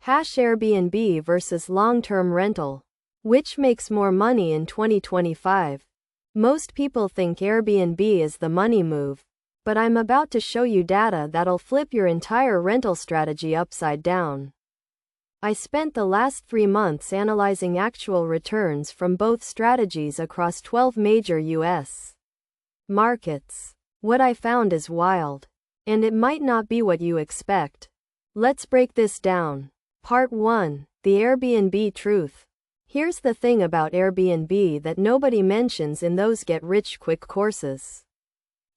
Airbnb versus long-term rental. Which makes more money in 2025? Most people think Airbnb is the money move, but I'm about to show you data that'll flip your entire rental strategy upside down. I spent the last 3 months analyzing actual returns from both strategies across 12 major US markets. What I found is wild, and it might not be what you expect. Let's break this down. Part 1. The Airbnb Truth. Here's the thing about Airbnb that nobody mentions in those get-rich-quick courses.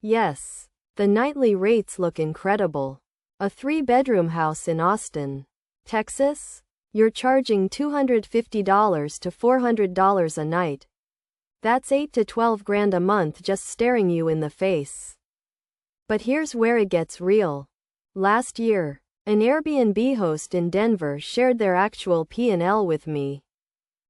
Yes, the nightly rates look incredible. A 3-bedroom house in Austin, Texas? You're charging $250 to $400 a night. That's $8 to $12 a month just staring you in the face. But here's where it gets real. Last year, an Airbnb host in Denver shared their actual P&L with me.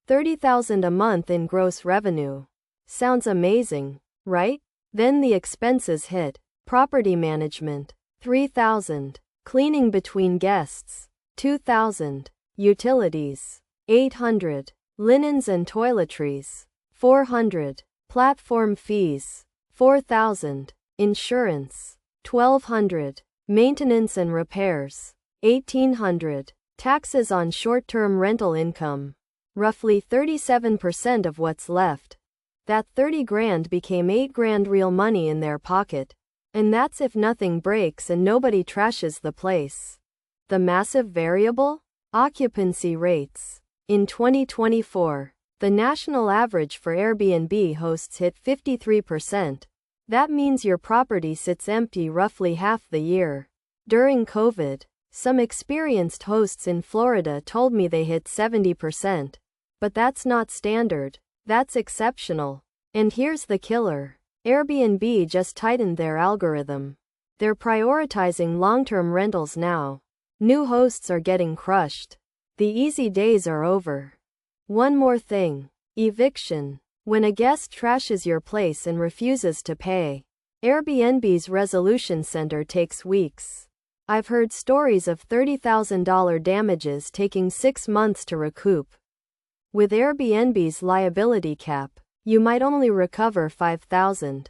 $30,000 a month in gross revenue. Sounds amazing, right? Then the expenses hit. Property management, $3,000. Cleaning between guests, $2,000. Utilities, $800. Linens and toiletries, $400. Platform fees, $4,000. Insurance, $1,200. Maintenance and repairs, $1,800. Taxes on short-term rental income, roughly 37% of what's left. That $30,000 became $8,000 real money in their pocket. And that's if nothing breaks and nobody trashes the place. The massive variable? Occupancy rates. In 2024, the national average for Airbnb hosts hit 53%. That means your property sits empty roughly half the year. During COVID, some experienced hosts in Florida told me they hit 70%. But that's not standard, that's exceptional. And here's the killer. Airbnb just tightened their algorithm. They're prioritizing long-term rentals now. New hosts are getting crushed. The easy days are over. One more thing. Eviction. When a guest trashes your place and refuses to pay, Airbnb's resolution center takes weeks. I've heard stories of $30,000 damages taking 6 months to recoup. With Airbnb's liability cap, you might only recover $5,000.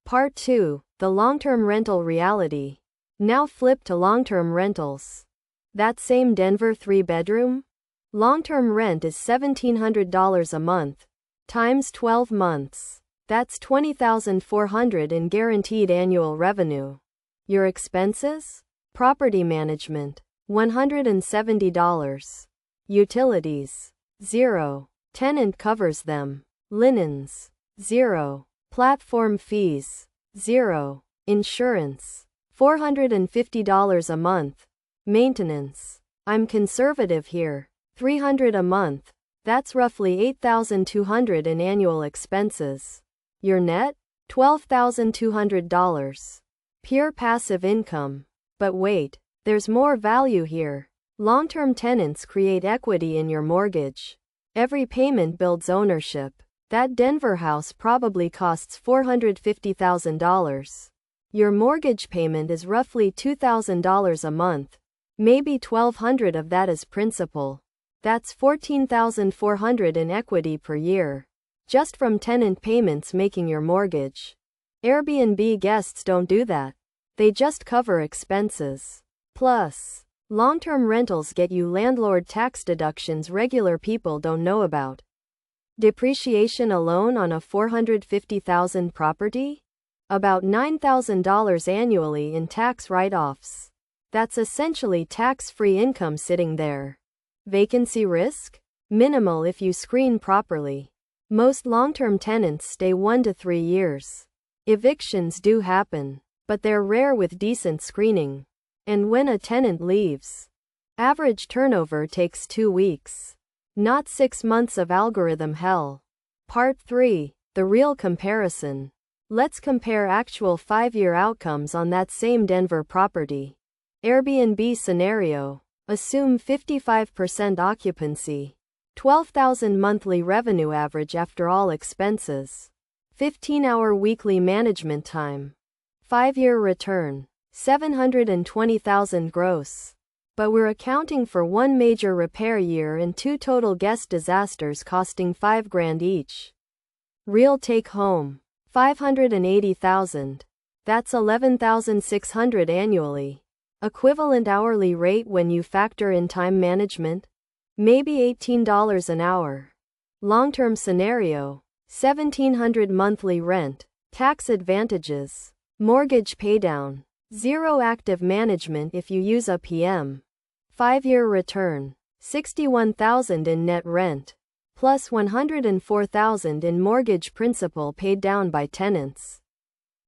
Part 2. The long-term rental reality. Now flip to long-term rentals. That same Denver 3-bedroom? Long-term rent is $1,700 a month. Times 12 months. That's $20,400 in guaranteed annual revenue. Your expenses? Property management, $170. Utilities, $0. Tenant covers them. Linens, $0. Platform fees, $0. Insurance, $450 a month. Maintenance. I'm conservative here. $300 a month. That's roughly $8,200 in annual expenses. Your net? $12,200. Pure passive income. But wait, there's more value here. Long-term tenants create equity in your mortgage. Every payment builds ownership. That Denver house probably costs $450,000. Your mortgage payment is roughly $2,000 a month. Maybe $1,200 of that is principal. That's $14,400 in equity per year, just from tenant payments making your mortgage. Airbnb guests don't do that. They just cover expenses. Plus, long-term rentals get you landlord tax deductions regular people don't know about. Depreciation alone on a $450,000 property? About $9,000 annually in tax write-offs. That's essentially tax-free income sitting there. Vacancy risk? Minimal if you screen properly. Most long-term tenants stay 1 to 3 years. Evictions do happen, but they're rare with decent screening. And when a tenant leaves, average turnover takes 2 weeks. Not 6 months of algorithm hell. Part 3. The real comparison. Let's compare actual 5-year outcomes on that same Denver property. Airbnb scenario. Assume 55% occupancy. $12,000 monthly revenue average after all expenses. 15-hour weekly management time. 5-year return. $720,000 gross. but we're accounting for one major repair year and two total guest disasters costing $5,000 each. Real take home, $580,000. That's $11,600 annually. Equivalent hourly rate when you factor in time management? Maybe $18 an hour. Long-term scenario, $1,700 monthly rent, tax advantages, mortgage paydown, zero active management if you use a PM. 5-year return, $61,000 in net rent, plus $104,000 in mortgage principal paid down by tenants,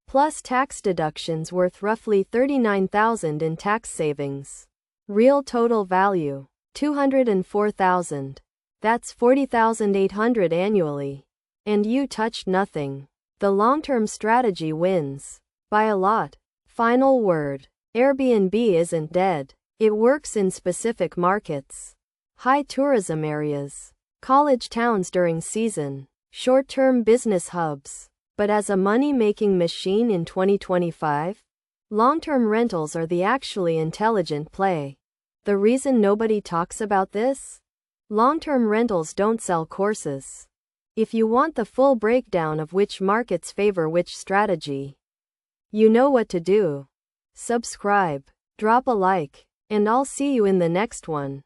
plus tax deductions worth roughly $39,000 in tax savings. Real total value, $204,000. That's $40,800 annually. And you touched nothing. The long-term strategy wins. By a lot. Final word. Airbnb isn't dead. It works in specific markets. High tourism areas. College towns during season. Short-term business hubs. But as a money-making machine in 2025, long-term rentals are the actually intelligent play. The reason nobody talks about this? Long-term rentals don't sell courses. If you want the full breakdown of which markets favor which strategy, you know what to do. Subscribe, drop a like, and I'll see you in the next one.